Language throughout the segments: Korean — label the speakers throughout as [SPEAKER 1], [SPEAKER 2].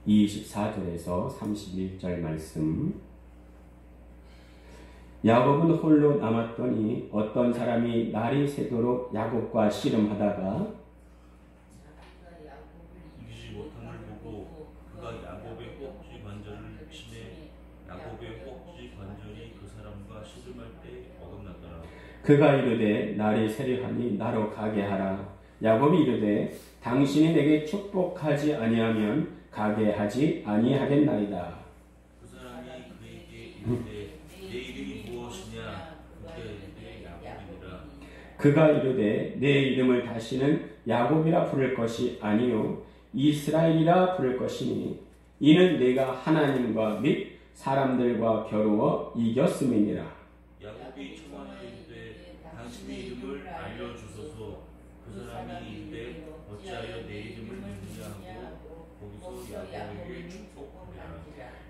[SPEAKER 1] 24절에서 31절 말씀. 야곱은 홀로 남았더니 어떤 사람이 날이 새도록 야곱과 씨름하다가
[SPEAKER 2] 이기지 못함을 보고 그가 야곱의 꼭지 관절을 치매 야곱의 꼭지 관절이 그 사람과 씨름할 때 어긋났더라.
[SPEAKER 1] 그가 이르되 날이 새려하니 나로 가게 하라. 야곱이 이르되 당신이 내게 축복하지 아니하면 가게 하지 아니하겠나이다.
[SPEAKER 2] 그 사람이 그에게 이르되 내 이름이 무엇이냐? 그때 이르되 야곱이니라.
[SPEAKER 1] 그가 이르되 내 이름을 다시는 야곱이라 부를 것이 아니요 이스라엘이라 부를 것이니 이는 내가 하나님과 및 사람들과 겨루어 이겼음이니라.
[SPEAKER 2] 야곱이 초반에 이르되 당신의 이름을 알려주소서. 그 사람이 이르되 어찌하여 내 이름을 묻느냐 하고 거기서 야곱에게 축복하니라.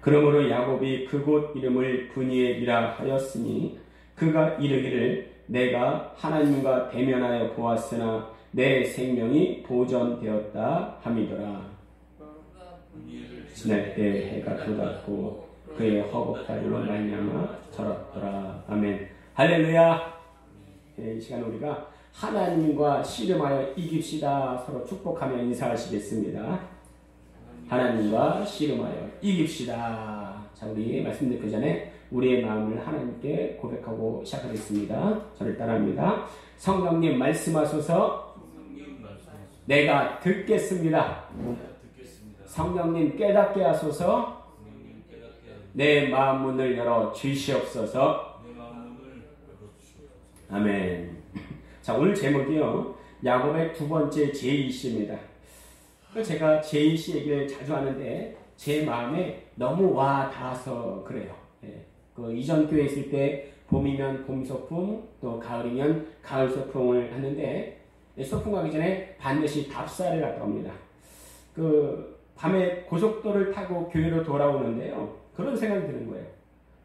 [SPEAKER 1] 그러므로 야곱이 그곳 이름을 브니엘이라 하였으니 그가 이르기를 내가 하나님과 대면하여 보았으나 내 생명이 보존되었다 함이더라. 지날 때 해가 돋았고 그의 허벅다리로 말미암아 절었더라. 아멘. 할렐루야. 이 시간 우리가 하나님과 씨름하여 이깁시다. 서로 축복하며 인사하시겠습니다. 하나님과 씨름하여 이깁시다. 자, 우리 말씀 듣기 전에 우리의 마음을 하나님께 고백하고 시작하겠습니다. 저를 따라합니다. 성령님 말씀하소서. 내가 듣겠습니다. 성령님 깨닫게 하소서. 내 마음 문을 열어 주시옵소서. 아멘. 자, 오늘 제목이요, 야곱의 두 번째 제이시입니다. 제가 제이시 얘기를 자주 하는데 제 마음에 너무 와 닿아서 그래요. 그 이전 교회에 있을 때 봄이면 봄 소풍, 또 가을이면 가을 소풍을 하는데 소풍 가기 전에 반드시 답사를 갔다 옵니다. 그 밤에 고속도로를 타고 교회로 돌아오는데요, 그런 생각이 드는 거예요.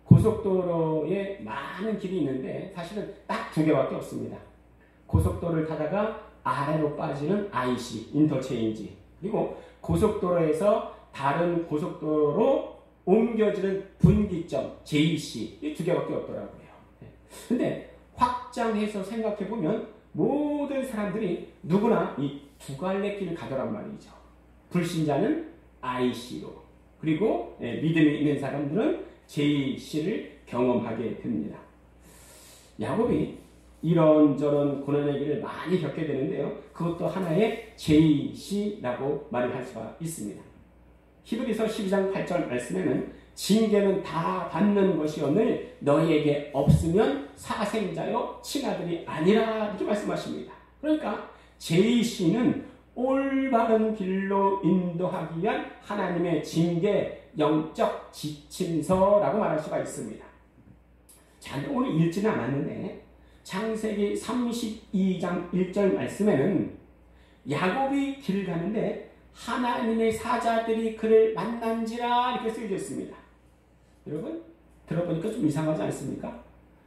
[SPEAKER 1] 고속도로에 많은 길이 있는데 사실은 딱 두 개밖에 없습니다. 고속도로를 타다가 아래로 빠지는 IC, 인터체인지, 그리고 고속도로에서 다른 고속도로로 옮겨지는 분기점, JC, 이 두 개밖에 없더라고요. 근데 확장해서 생각해보면 모든 사람들이 누구나 이 두 갈래 길을 가더란 말이죠. 불신자는 IC로, 그리고 믿음이 있는 사람들은 JC를 경험하게 됩니다. 야곱이 이런저런 고난의 길을 많이 겪게 되는데요, 그것도 하나의 JC라고 말을 할 수가 있습니다. 히브리서 12장 8절 말씀에는 징계는 다 받는 것이오늘 너희에게 없으면 사생자여 친아들이 아니라 이렇게 말씀하십니다. 그러니까 JC는 올바른 길로 인도하기 위한 하나님의 징계, 영적 지침서라고 말할 수가 있습니다. 자, 오늘 읽지는 않았는데 창세기 32장 1절 말씀에는 야곱이 길을 가는데 하나님의 사자들이 그를 만난지라 이렇게 쓰여져 있습니다. 여러분 들어보니까 좀 이상하지 않습니까?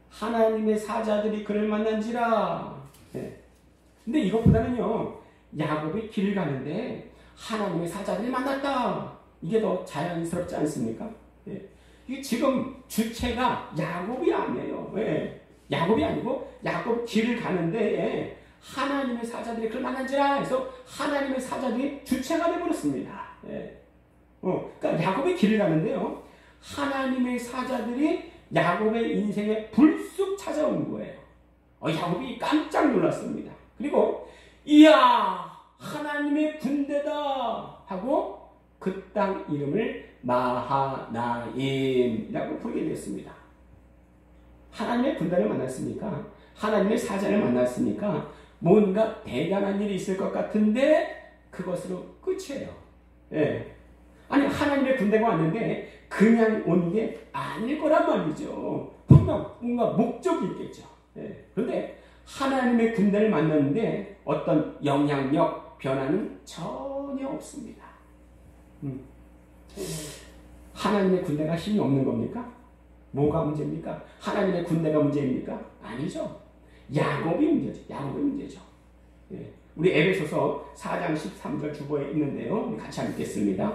[SPEAKER 1] 하나님의 사자들이 그를 만난지라. 근데 이것보다는요, 야곱이 길을 가는데 하나님의 사자들이 만났다, 이게 더 자연스럽지 않습니까? 이게 지금 주체가 야곱이 아니에요. 야곱이 아니고 야곱 길을 가는데 하나님의 사자들이 그를 만난지라 해서 하나님의 사자들이 주체가 되어버렸습니다. 그러니까 야곱의 길을 가는데요, 하나님의 사자들이 야곱의 인생에 불쑥 찾아온 거예요. 야곱이 깜짝 놀랐습니다. 그리고 이야, 하나님의 군대다 하고 그 땅 이름을 마하나임이라고 부르게 됐습니다. 하나님의 군대를 만났으니까, 하나님의 사자를 만났으니까 뭔가 대단한 일이 있을 것 같은데 그것으로 끝이에요. 아니, 하나님의 군대가 왔는데 그냥 온 게 아닐 거란 말이죠. 분명 뭔가 목적이 있겠죠. 그런데 하나님의 군대를 만났는데 어떤 영향력, 변화는 전혀 없습니다. 하나님의 군대가 힘이 없는 겁니까? 뭐가 문제입니까? 하나님의 군대가 문제입니까? 아니죠. 야곱이 문제죠. 야곱이 문제죠. 우리 에베소서 4장 13절 주보에 있는데요, 우리 같이 읽겠습니다.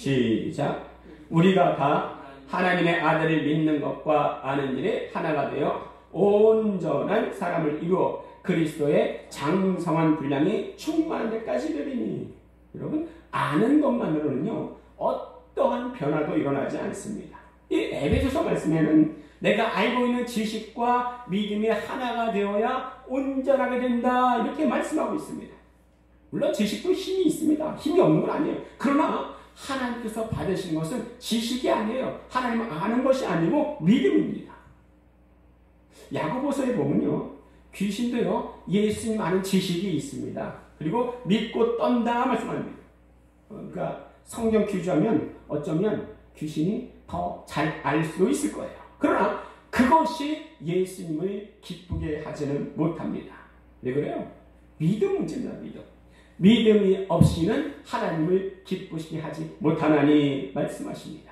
[SPEAKER 1] 시작. 우리가 다 하나님의 아들을 믿는 것과 아는 일에 하나가 되어 온전한 사람을 이루어 그리스도의 장성한 분량이 충만한 데까지 이르리니. 여러분, 아는 것만으로는요 어떠한 변화도 일어나지 않습니다. 이 에베소서 말씀에는 내가 알고 있는 지식과 믿음이 하나가 되어야 온전하게 된다 이렇게 말씀하고 있습니다. 물론 지식도 힘이 있습니다. 힘이 없는 건 아니에요. 그러나 하나님께서 받으신 것은 지식이 아니에요. 하나님을 아는 것이 아니고 믿음입니다. 야고보서에 보면요 귀신도요 예수님 아는 지식이 있습니다. 그리고 믿고 떤다 말씀합니다. 그러니까 성경 규주하면 어쩌면 귀신이 더 잘 알 수도 있을 거예요. 그러나 그것이 예수님을 기쁘게 하지는 못합니다. 왜 그래요? 믿음 문제입니다. 믿음이 없이는 하나님을 기쁘시게 하지 못하나니 말씀하십니다.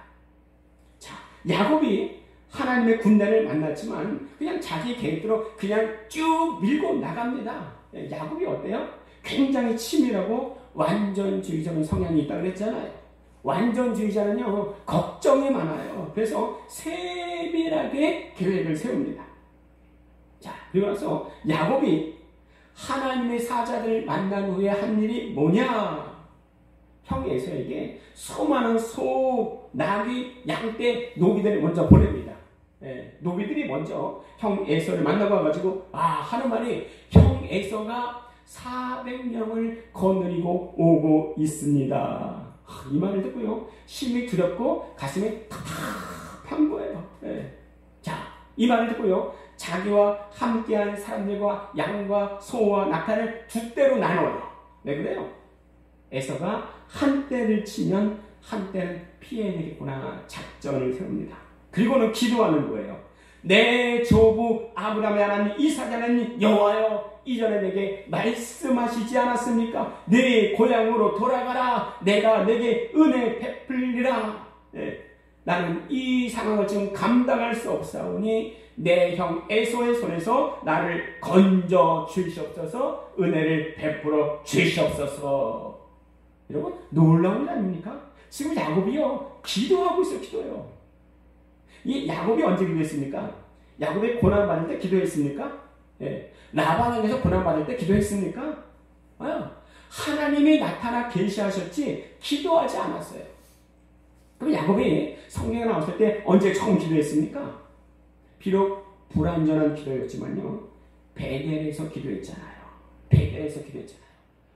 [SPEAKER 1] 자, 야곱이 하나님의 군대를 만났지만 그냥 자기 계획대로 그냥 쭉 밀고 나갑니다. 야곱이 어때요? 굉장히 치밀하고 완전주의적인 성향이 있다고 그랬잖아요. 완전주의자는요 걱정이 많아요. 그래서 세밀하게 계획을 세웁니다. 자, 그리고 나서 야곱이 하나님의 사자들을 만난 후에 한 일이 뭐냐? 형 에서에게 수많은 소, 나귀, 양떼, 노비들을 먼저 보냅니다. 노비들이 먼저 형 에서를 만나고 와가지고 하는 말이 형 에서가 400명을 거느리고 오고 있습니다. 이 말을 듣고요 심히 두렵고 가슴이 탁탁한 거예요. 자, 이 말을 듣고요 자기와 함께한 사람들과 양과 소와 낙타를 두 떼로 나눠요. 왜 그래요? 에서가 한 떼를 치면 한 떼는 피해내겠구나 작전을 세웁니다. 그리고는 기도하는 거예요. 내 조부 아브라함의 하나님 이삭의 하나님 여호와여 이전에 내게 말씀하시지 않았습니까? 네 고향으로 돌아가라. 내가 내게 은혜 베풀리라. 나는 이 상황을 지금 감당할 수 없사오니 내 형 에서의 손에서 나를 건져 주시옵소서. 은혜를 베풀어 주시옵소서. 여러분 놀라운 일 아닙니까? 지금 야곱이요 기도하고 있어요. 기도해요. 이 야곱이 언제 기도했습니까? 야곱이 고난받을 때 기도했습니까? 라반에게서 고난받을 때 기도했습니까? 하나님이 나타나 계시하셨지 기도하지 않았어요. 그럼 야곱이 성경에 나왔을 때 언제 처음 기도했습니까? 비록 불완전한 기도였지만요 베델에서 기도했잖아요. 베델에서 기도했잖아요.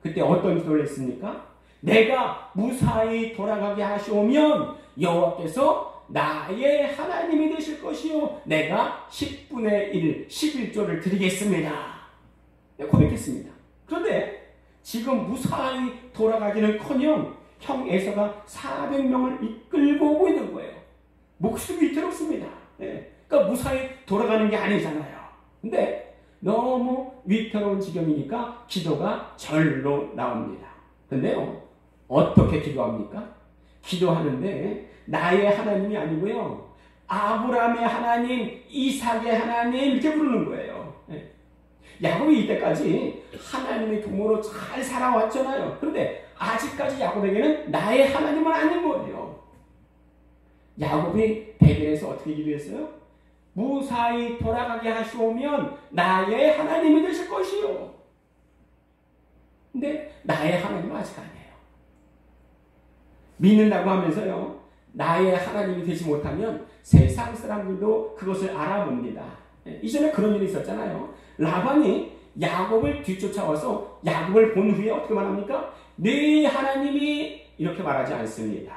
[SPEAKER 1] 그때 어떤 기도를 했습니까? 내가 무사히 돌아가게 하시오면 여호와께서 나의 하나님이 되실 것이요 내가 10분의 1, 11조를 드리겠습니다. 고백했습니다. 그런데 지금 무사히 돌아가기는커녕 형 에서가 400명을 이끌고 오고 있는 거예요. 목숨이 위태롭습니다. 그러니까 무사히 돌아가는 게 아니잖아요. 근데 너무 위태로운 지경이니까 기도가 절로 나옵니다. 근데요 어떻게 기도합니까? 기도하는데 나의 하나님이 아니고요 아브라함의 하나님, 이삭의 하나님 이렇게 부르는 거예요. 야곱이 이때까지 하나님의 동무로 잘 살아왔잖아요. 그런데 아직까지 야곱에게는 나의 하나님은 아닌 거예요. 야곱이 베델에서 어떻게 기도했어요? 무사히 돌아가게 하시오면 나의 하나님이 되실 것이요. 근데 나의 하나님은 아직 아니에요. 믿는다고 하면서요 나의 하나님이 되지 못하면 세상 사람들도 그것을 알아봅니다. 이전에 그런 일이 있었잖아요. 라반이 야곱을 뒤쫓아와서 야곱을 본 후에 어떻게 말합니까? 네 하나님이 이렇게 말하지 않습니다.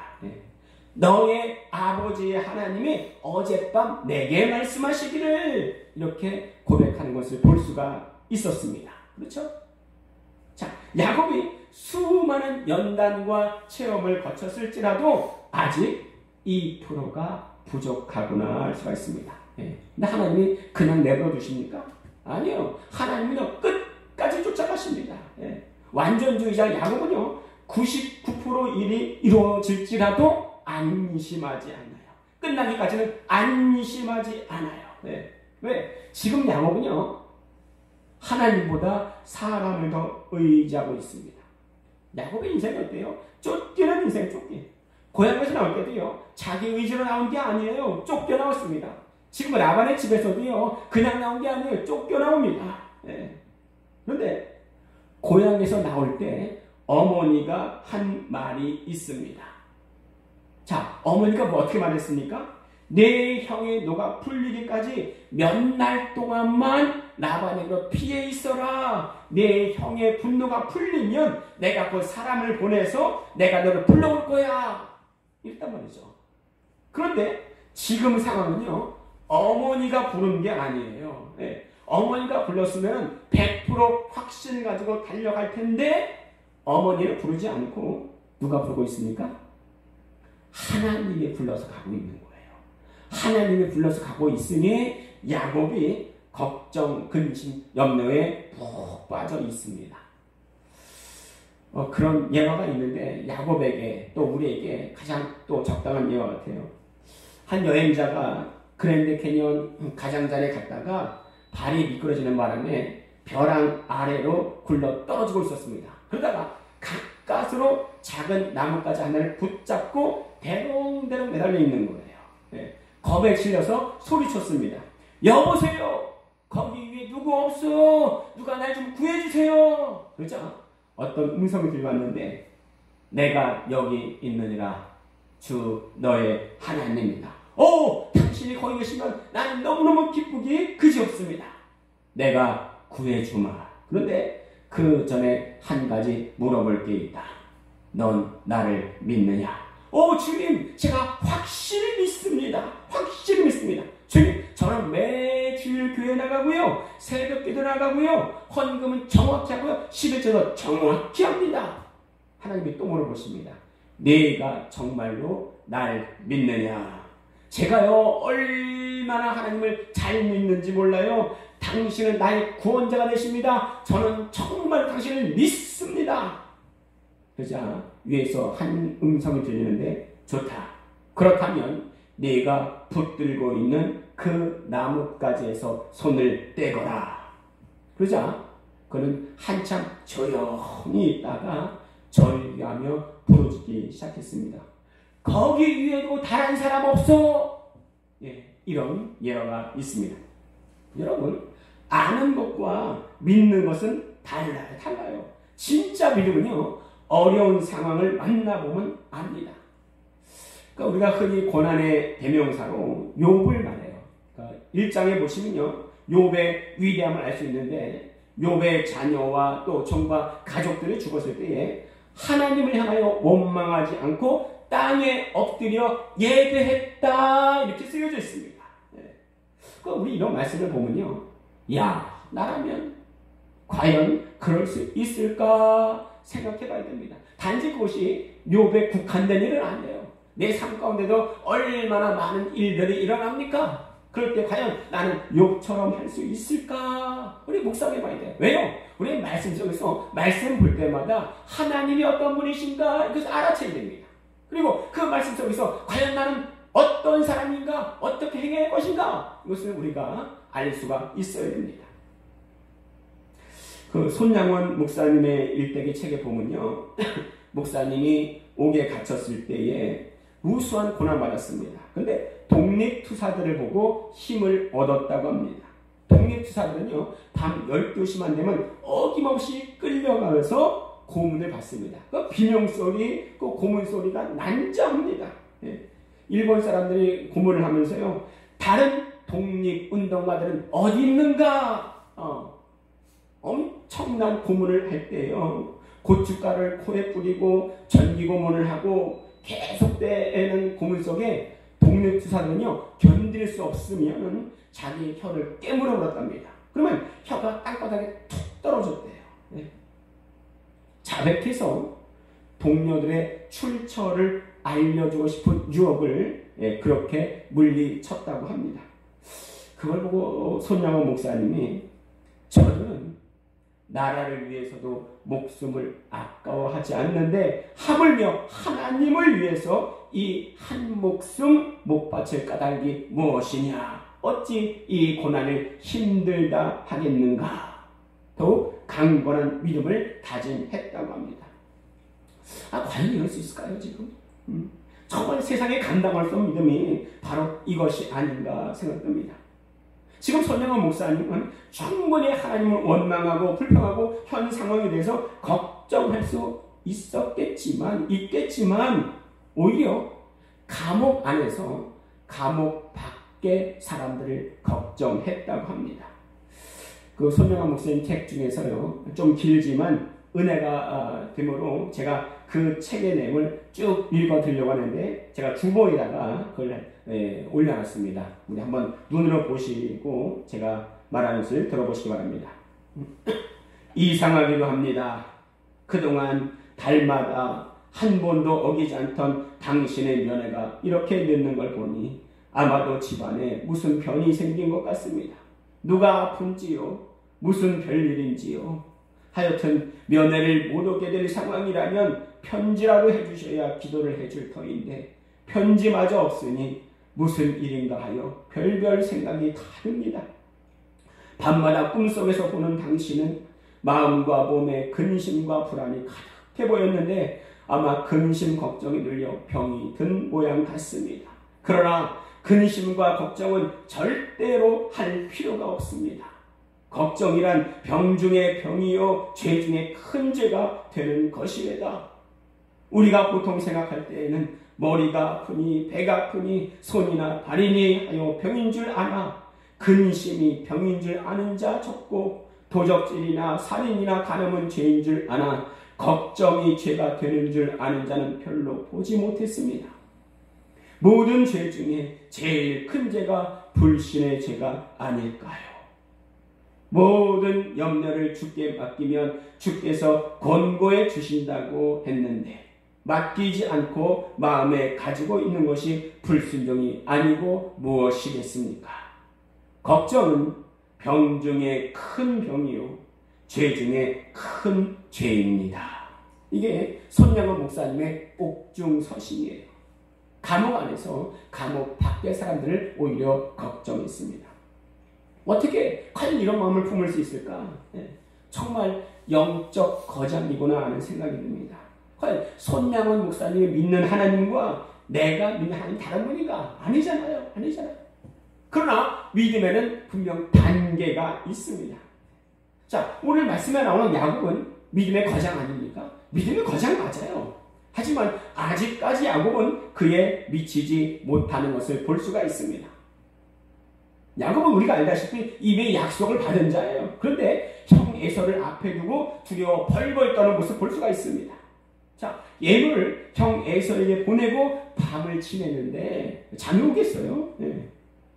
[SPEAKER 1] 너의 아버지의 하나님이 어젯밤 내게 말씀하시기를 이렇게 고백하는 것을 볼 수가 있었습니다. 그렇죠? 자, 야곱이 수많은 연단과 체험을 거쳤을지라도 아직 2%가 부족하구나 할 수가 있습니다. 근데 하나님이 그냥 내버려 두십니까? 아니요. 하나님은요 끝까지 쫓아가십니다. 완전주의자 야곱은요 99% 일이 이루어질지라도 안심하지 않아요. 끝나기까지는 안심하지 않아요. 왜? 지금 야곱은요 하나님보다 사람을 더 의지하고 있습니다. 야곱의 인생이 어때요? 쫓기는 인생 쫓기. 고향에서 나올 때도요, 자기 의지로 나온 게 아니에요. 쫓겨나왔습니다. 지금 라반의 집에서도요, 그냥 나온 게 아니에요. 쫓겨나옵니다. 예. 그런데 고향에서 나올 때 어머니가 한 말이 있습니다. 자, 어머니가 뭐 어떻게 말했습니까? 내 형의 노가 풀리기까지 몇 날 동안만 라반에게로 피해 있어라. 내 형의 분노가 풀리면 내가 그 사람을 보내서 내가 너를 불러올 거야. 이랬단 말이죠. 그런데 지금 상황은요, 어머니가 부른 게 아니에요. 네. 어머니가 불렀으면 100% 확신 가지고 달려갈 텐데 어머니를 부르지 않고 누가 부르고 있습니까? 하나님이 불러서 가고 있는 거예요. 하나님이 불러서 가고 있으니 야곱이 걱정, 근심, 염려에 푹 빠져 있습니다. 그런 예화가 있는데 야곱에게 또 우리에게 가장 또 적당한 예화 같아요. 한 여행자가 그랜드 캐니언 가장자리에 갔다가 발이 미끄러지는 바람에 벼랑 아래로 굴러 떨어지고 있었습니다. 그러다가 가까스로 작은 나뭇가지 하나를 붙잡고 대롱대롱 매달려 있는 거예요. 네. 겁에 질려서 소리쳤습니다. 여보세요! 거기 위에 누구 없어? 누가 날 좀 구해주세요! 그러자 어떤 음성이 들려왔는데 내가 여기 있느니라 주 너의 하나님이다. 당신이 거기 계시면 나는 너무너무 기쁘기 그지없습니다. 내가 구해주마. 그런데 그 전에 한 가지 물어볼 게 있다. 넌 나를 믿느냐? 주님, 제가 확실히 믿습니다. 확실히 믿습니다. 주님, 저는 매주일 교회 나가고요, 새벽 기도 나가고요, 헌금은 정확히 하고요, 11조도 정확히 합니다. 하나님이 또 물어보십니다. 네가 정말로 날 믿느냐? 제가요, 얼마나 하나님을 잘 믿는지 몰라요. 당신은 나의 구원자가 되십니다. 저는 정말 당신을 믿습니다. 그러자 위에서 한 음성이 들리는데, 좋다. 그렇다면 네가 붙들고 있는 그 나뭇가지에서 손을 떼거라. 그러자 그는 한참 조용히 있다가 절규하며 부르짖기 시작했습니다. 거기 위에도 다른 사람 없어. 이런 예화가 있습니다. 여러분, 아는 것과 믿는 것은 달라요. 진짜 믿음은요, 어려운 상황을 만나보면 압니다. 그러니까 우리가 흔히 고난의 대명사로 욥을 말해요. 그러니까 1장에 보시면요, 욥의 위대함을 알 수 있는데, 욥의 자녀와 또 종과 가족들이 죽었을 때에 하나님을 향하여 원망하지 않고 땅에 엎드려 예배했다, 이렇게 쓰여져 있습니다. 그러니까 우리 이런 말씀을 보면요, 야, 나라면 과연 그럴 수 있을까 생각해 봐야 됩니다. 단지 그것이 욥에 국한된 일은 아니에요. 내 삶 가운데도 얼마나 많은 일들이 일어납니까? 그럴 때 과연 나는 욥처럼 할 수 있을까? 우리 묵상해 봐야 돼요. 왜요? 우리 말씀 속에서 말씀 볼 때마다 하나님이 어떤 분이신가 이것을 알아채야 됩니다. 그리고 그 말씀 속에서 과연 나는 어떤 사람인가, 어떻게 행할 것인가, 이것을 우리가 알 수가 있어야 됩니다. 그 손양원 목사님의 일대기 책에 보면요, 목사님이 옥에 갇혔을 때에 무수한 고난받았습니다. 그런데 독립투사들을 보고 힘을 얻었다고 합니다. 독립투사들은요, 밤 12시만 되면 어김없이 끌려가면서 고문을 받습니다. 그 비명소리, 그 고문소리가 난장합니다. 일본 사람들이 고문을 하면서요, 다른 독립운동가들은 어디 있는가? 엄청난 고문을 할 때요, 고춧가루를 코에 뿌리고 전기고문을 하고 계속되는 고문 속에 독립투사들은요, 견딜 수 없으면 자기 혀를 깨물어 버렸답니다. 그러면 혀가 땅바닥에 툭 떨어졌대요. 자백해서 동료들의 출처를 알려주고 싶은 유혹을 그렇게 물리쳤다고 합니다. 그걸 보고 손양원 목사님이 저는 나라를 위해서도 목숨을 아까워하지 않는데 하물며 하나님을 위해서 이 한 목숨 못 바칠 까닭이 무엇이냐? 어찌 이 고난을 힘들다 하겠는가? 더욱 강건한 믿음을 다짐했다고 합니다. 과연 이럴 수 있을까요, 지금? 정말 세상에 감당할 수 없는 믿음이 바로 이것이 아닌가 생각됩니다. 지금 손영원 목사님은 충분히 하나님을 원망하고 불평하고 현 상황에 대해서 걱정할 수 있겠지만 오히려 감옥 안에서 감옥 밖의 사람들을 걱정했다고 합니다. 그 손영원 목사님 책 중에서요, 좀 길지만 은혜가 되므로 제가 그 책의 내용을 쭉 읽어드리려고 하는데 제가 주보에다가 그걸 올려놨습니다. 우리 한번 눈으로 보시고 제가 말하는 것을 들어보시기 바랍니다. 이상하기도 합니다. 그동안 달마다 한 번도 어기지 않던 당신의 면회가 이렇게 늦는 걸 보니 아마도 집안에 무슨 변이 생긴 것 같습니다. 누가 아픈지요? 무슨 별일인지요? 하여튼 면회를 못 오게 될 상황이라면 편지라도 해주셔야 기도를 해줄 터인데 편지마저 없으니 무슨 일인가 하여 별별 생각이 다 듭니다. 밤마다 꿈속에서 보는 당신은 마음과 몸에 근심과 불안이 가득해 보였는데 아마 근심 걱정이 늘려 병이 든 모양 같습니다. 그러나 근심과 걱정은 절대로 할 필요가 없습니다. 걱정이란 병 중에 병이요 죄 중에 큰 죄가 되는 것이외다. 우리가 보통 생각할 때에는 머리가 아프니 배가 아프니 손이나 발이니 하여 병인 줄 아나 근심이 병인 줄 아는 자 적고 도적질이나 살인이나 간음은 죄인 줄 아나 걱정이 죄가 되는 줄 아는 자는 별로 보지 못했습니다. 모든 죄 중에 제일 큰 죄가 불신의 죄가 아닐까요? 모든 염려를 주께 맡기면 주께서 권고해 주신다고 했는데 맡기지 않고 마음에 가지고 있는 것이 불순종이 아니고 무엇이겠습니까? 걱정은 병 중에 큰 병이요 죄 중에 큰 죄입니다. 이게 손영원 목사님의 옥중서신이에요. 감옥 안에서 감옥 밖의 사람들을 오히려 걱정했습니다. 어떻게 과연 이런 마음을 품을 수 있을까? 정말 영적 거장이구나 하는 생각이 듭니다. 과연 손영원 목사님이 믿는 하나님과 내가 믿는 하나님 다른 분인가? 아니잖아요. 그러나 믿음에는 분명 단계가 있습니다. 자, 오늘 말씀에 나오는 야곱은 믿음의 거장 아닙니까? 믿음의 거장 맞아요. 하지만 아직까지 야곱은 그에 미치지 못하는 것을 볼 수가 있습니다. 야곱은 우리가 알다시피 이미 약속을 받은 자예요. 그런데 형 에서를 앞에 두고 두려워 벌벌 떠는 모습을 볼 수가 있습니다. 자, 얘를 형 에서에게 보내고 밤을 지내는데 잠이 오겠어요?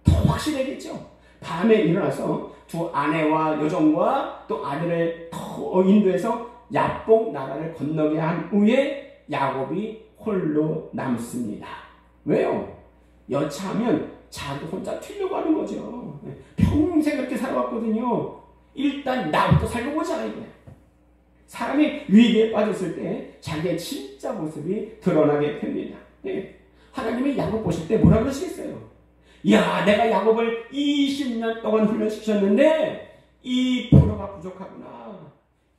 [SPEAKER 1] 더 확실하겠죠. 밤에 일어나서 두 아내와 여종과 또 아들을 더 인도해서 야복 나라를 건너게 한 후에 야곱이 홀로 남습니다. 왜요? 여차하면 자기 혼자 튀려고 하는 거죠. 평생 그렇게 살아왔거든요. 일단 나부터 살고 보자 이거예요. 사람이 위기에 빠졌을 때 자기의 진짜 모습이 드러나게 됩니다. 하나님이 야곱 보실 때 뭐라 그러시겠어요? 야, 내가 야곱을 20년 동안 훈련시켰는데 2%가 부족하구나.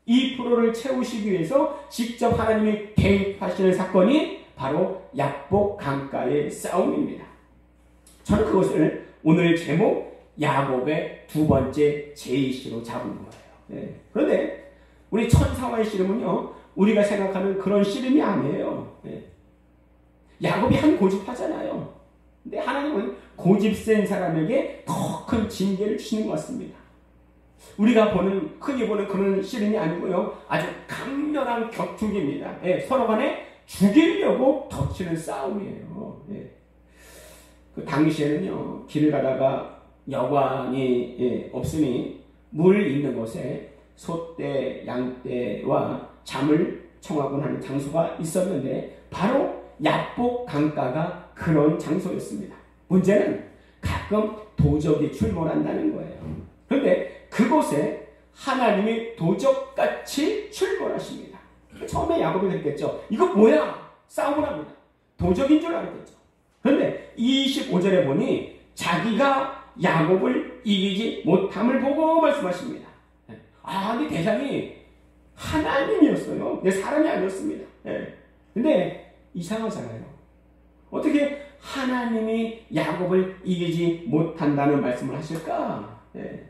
[SPEAKER 1] 2%를 채우시기 위해서 직접 하나님이 개입하시는 사건이 바로 야복 강가의 싸움입니다. 저는 그것을 오늘 제목 야곱의 두 번째 제이시로 잡은 거예요. 그런데 우리 천사와의 씨름은요, 우리가 생각하는 그런 씨름이 아니에요. 야곱이 한 고집하잖아요. 근데 하나님은 고집센 사람에게 더 큰 징계를 주시는 것 같습니다. 우리가 흔히 보는 그런 씨름이 아니고요, 아주 강렬한 격투기입니다. 서로 간에 죽이려고 덮치는 싸움이에요. 그 당시에는요, 길을 가다가 여관이 없으니 물 있는 곳에 소떼, 양떼와 잠을 청하곤 하는 장소가 있었는데 바로 야복 강가가 그런 장소였습니다. 문제는 가끔 도적이 출몰한다는 거예요. 그런데 그곳에 하나님이 도적같이 출몰하십니다. 처음에 야곱이 그랬겠죠. 이거 뭐야? 싸움을 합니다. 도적인 줄 알았겠죠. 그런데 25절에 보니 자기가 야곱을 이기지 못함을 보고 말씀하십니다. 근데 대상이 하나님이었어요. 사람이 아니었습니다. 근데 이상하잖아요. 어떻게 하나님이 야곱을 이기지 못한다는 말씀을 하실까? 네.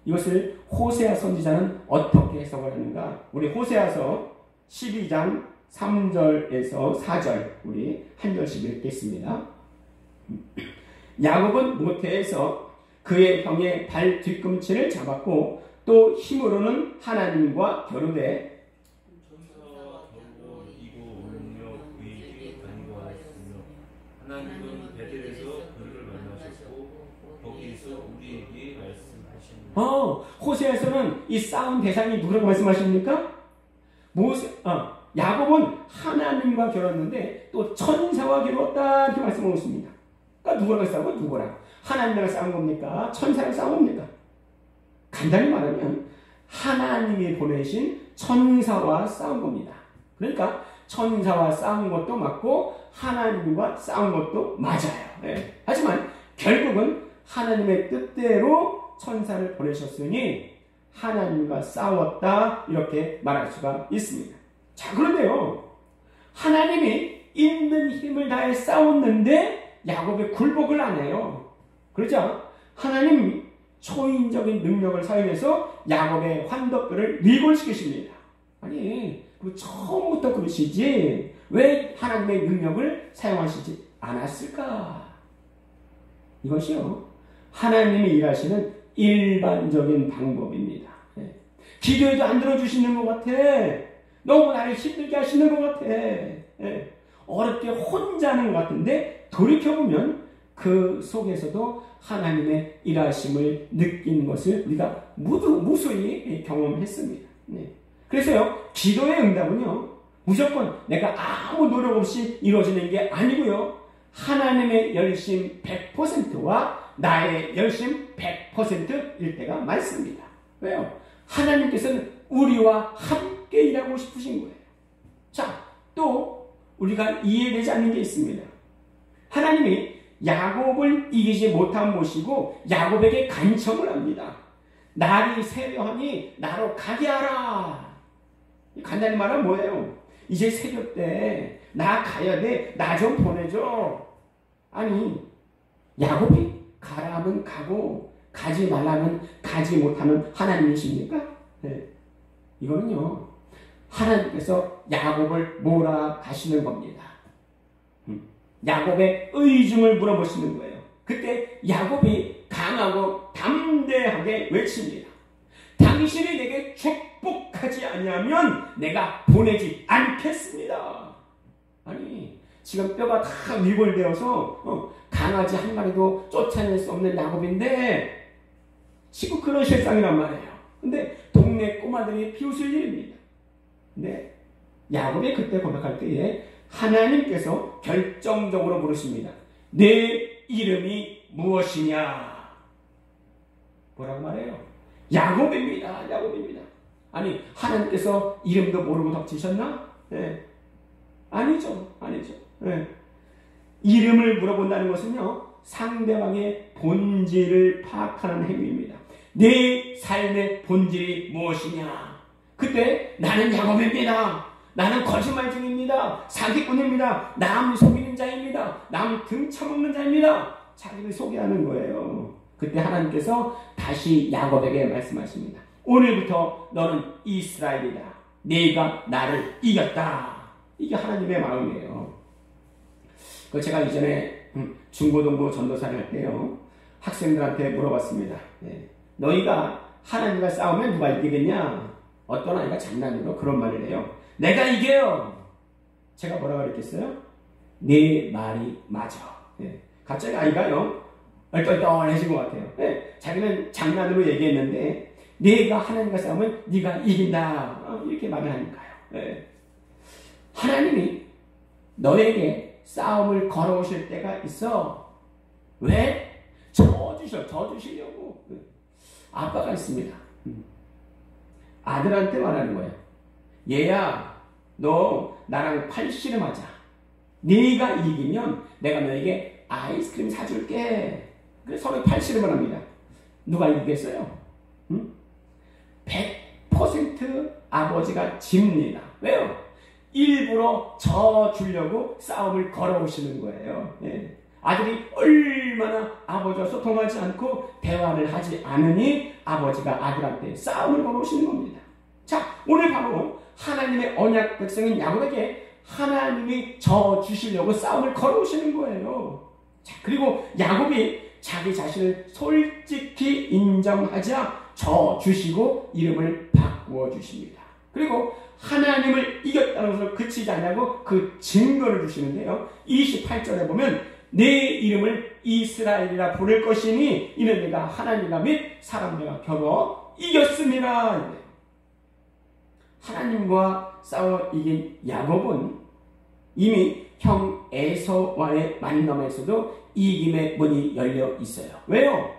[SPEAKER 1] 이것을 호세아 선지자는 어떻게 해석을 하는가? 우리 호세아서 12장 3절에서 4절 우리 한 절씩 읽겠습니다. 야곱은 모태에서 그의 형의 발 뒤꿈치를 잡았고 또 힘으로는 하나님과 겨루되
[SPEAKER 2] 천사와 겨루고 이고 오르며 그에게 간구하였으며 하나님은 베델에서 그를 만나셨고 거기에서 우리에게 말씀하십니다.
[SPEAKER 1] 호세아에서는 이 싸움 대상이 누구라고 말씀하십니까? 야곱은 하나님과 겨뤘는데 또 천사와 겨뤘다 이렇게 말씀하고 있습니다. 그러니까 누구랑 싸우고 누구랑? 하나님이랑 싸운 겁니까? 천사랑 싸운 겁니까? 간단히 말하면 하나님이 보내신 천사와 싸운 겁니다. 그러니까 천사와 싸운 것도 맞고 하나님과 싸운 것도 맞아요. 네. 하지만 결국은 하나님의 뜻대로 천사를 보내셨으니 하나님과 싸웠다 이렇게 말할 수가 있습니다. 자, 그런데요, 하나님이 있는 힘을 다해 싸웠는데 야곱이 굴복을 안 해요. 그렇죠? 하나님이 초인적인 능력을 사용해서 야곱의 환덕들을 리골시키십니다. 아니, 처음부터 그러시지 왜 하나님의 능력을 사용하시지 않았을까? 이것이요, 하나님이 일하시는 일반적인 방법입니다. 기도해도 안 들어주시는 것 같아. 너무 나를 힘들게 하시는 것 같아. 어렵게 혼자 하는 것 같은데 돌이켜보면 그 속에서도 하나님의 일하심을 느낀 것을 우리가 무수히 경험했습니다. 그래서요, 기도의 응답은요, 무조건 내가 아무 노력 없이 이루어지는 게 아니고요, 하나님의 열심 100%와 나의 열심 100%일 때가 많습니다. 왜요? 하나님께서는 우리와 함께 일하고 싶으신 거예요. 자, 또 우리가 이해되지 않는 게 있습니다. 하나님이 야곱을 이기지 못한 모시고 야곱에게 간청을 합니다. 날이 새려하니 나로 가게 하라. 간단히 말하면 뭐예요? 이제 새벽 때 나 가야 돼. 나 좀 보내줘. 아니, 야곱이 가라 하면 가고 가지 말라면 가지 못하는 하나님이십니까? 네. 이거는요, 하나님께서 야곱을 몰아가시는 겁니다. 야곱의 의중을 물어보시는 거예요. 그때 야곱이 강하고 담대하게 외칩니다. 당신이 내게 축복하지 아니하면 내가 보내지 않겠습니다. 아니, 지금 뼈가 다 위골되어서 강아지 한 마리도 쫓아낼 수 없는 야곱인데 지금 그런 실상이란 말이에요. 근데 동네 꼬마들이 비웃을 일입니다. 근데 야곱이 그때 고백할 때에 하나님께서 결정적으로 물으십니다. 내 이름이 무엇이냐? 뭐라고 말해요? 야곱입니다. 야곱입니다. 아니, 하나님께서 이름도 모르고 덮치셨나? 네. 아니죠. 아니죠. 네. 이름을 물어본다는 것은요, 상대방의 본질을 파악하는 행위입니다. 내 삶의 본질이 무엇이냐? 그때 나는 야곱입니다. 나는 거짓말 중입니다. 사기꾼입니다. 남 속이는 자입니다. 남 등쳐먹는 자입니다. 자기를 소개하는 거예요. 그때 하나님께서 다시 야곱에게 말씀하십니다. 오늘부터 너는 이스라엘이다. 네가 나를 이겼다. 이게 하나님의 마음이에요. 제가 이전에 중고등부 전도사를 할 때요, 학생들한테 물어봤습니다. 네. 너희가 하나님과 싸우면 누가 이기겠냐? 어떤 아이가 장난으로 그런 말을 해요. 내가 이겨요. 제가 뭐라고 그랬겠어요? 네 말이 맞아. 네. 갑자기 아이가요, 얼떨떨해진 것 같아요. 네. 자기는 장난으로 얘기했는데 네가 하나님과 싸우면 네가 이긴다. 이렇게 말을 하니까요. 네. 하나님이 너에게 싸움을 걸어오실 때가 있어. 왜? 져주시려고. 아빠가 있습니다. 아들한테 말하는 거예요. 얘야, 너 나랑 팔씨름하자. 네가 이기면 내가 너에게 아이스크림 사줄게. 그래서 서로 팔씨름을 합니다. 누가 이기겠어요? 100% 아버지가 집니다. 왜요? 일부러 져 주려고 싸움을 걸어오시는 거예요. 예. 아들이 얼마나 아버지와 소통하지 않고 대화를 하지 않으니 아버지가 아들한테 싸움을 걸어오시는 겁니다. 자, 오늘 바로 하나님의 언약 백성인 야곱에게 하나님이 져 주시려고 싸움을 걸어오시는 거예요. 자, 그리고 야곱이 자기 자신을 솔직히 인정하자 져 주시고 이름을 바꾸어 주십니다. 그리고 하나님을 이겼다는 것을 그치지 않냐고 그 증거를 주시는데요. 28절에 보면 내 이름을 이스라엘이라 부를 것이니 이는 내가 하나님과 및 사람들과 겨뤄 이겼습니다. 하나님과 싸워 이긴 야곱은 이미 형 에서와의 만남에서도 이김의 문이 열려 있어요. 왜요?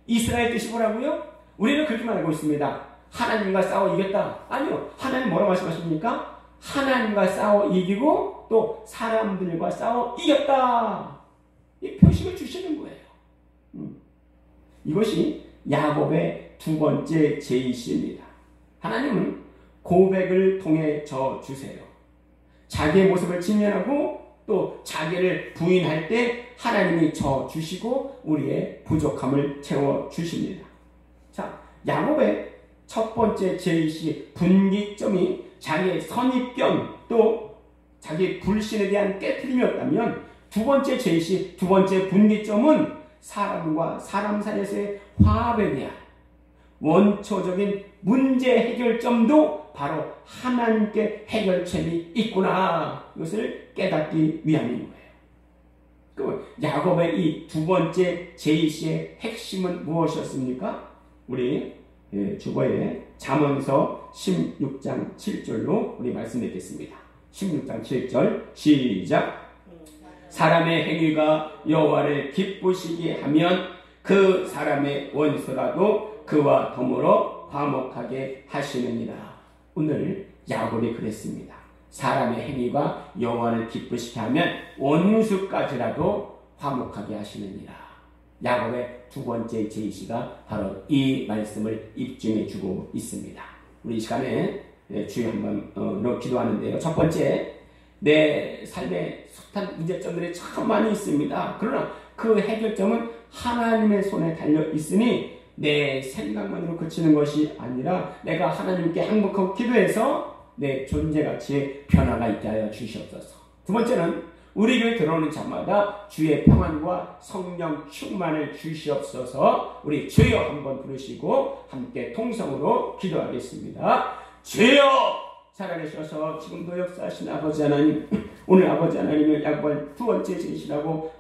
[SPEAKER 1] 이스라엘 뜻이 뭐라고요? 우리는 그렇게만 알고 있습니다. 하나님과 싸워 이겼다. 아니요. 하나님 뭐라고 말씀하십니까? 하나님과 싸워 이기고 또 사람들과 싸워 이겼다. 이 표식을 주시는 거예요. 이것이 야곱의 두 번째 제의시입니다. 하나님은 고백을 통해 져 주세요. 자기의 모습을 직면하고 또 자기를 부인할 때 하나님이 져 주시고 우리의 부족함을 채워 주십니다. 자, 야곱의 첫 번째 제의시 분기점이 자기의 선입견 또 자기 불신에 대한 깨트림이었다면 두 번째 제의시 두 번째 분기점은 사람과 사람 사이에서의 화합에 대한 원초적인 문제 해결점도 바로 하나님께 해결책이 있구나. 이것을 깨닫기 위함인 거예요. 그 야곱의 이 두 번째 제의시의 핵심은 무엇이었습니까? 우리 주보에 잠언서 16장 7절로 우리 말씀 듣겠습니다. 16장 7절 시작. 사람의 행위가 여호와를 기쁘시게 하면 그 사람의 원수라도 그와 더불어 화목하게 하시느니라. 오늘 야곱이 그랬습니다. 사람의 행위가 여호와를 기쁘시게 하면 원수까지라도 화목하게 하시느니라. 야곱의 두 번째 제의시가 바로 이 말씀을 입증해 주고 있습니다. 우리 이 시간에 주여 한번 기도하는데요. 첫 번째, 내 삶에 숱한 문제점들이 참 많이 있습니다. 그러나 그 해결점은 하나님의 손에 달려 있으니 내 생각만으로 그치는 것이 아니라 내가 하나님께 행복하고 기도해서 내 존재 가치에 변화가 있게 하여 주시옵소서. 두 번째는 우리 교회 들어오는 자마다 주의 평안과 성령 충만을 주시옵소서. 우리 주여 한번 부르시고 함께 통성으로 기도하겠습니다. 주여! 살아계셔서 지금도 역사하신 아버지 하나님, 오늘 아버지 하나님의 야곱의 두 번째 제시라고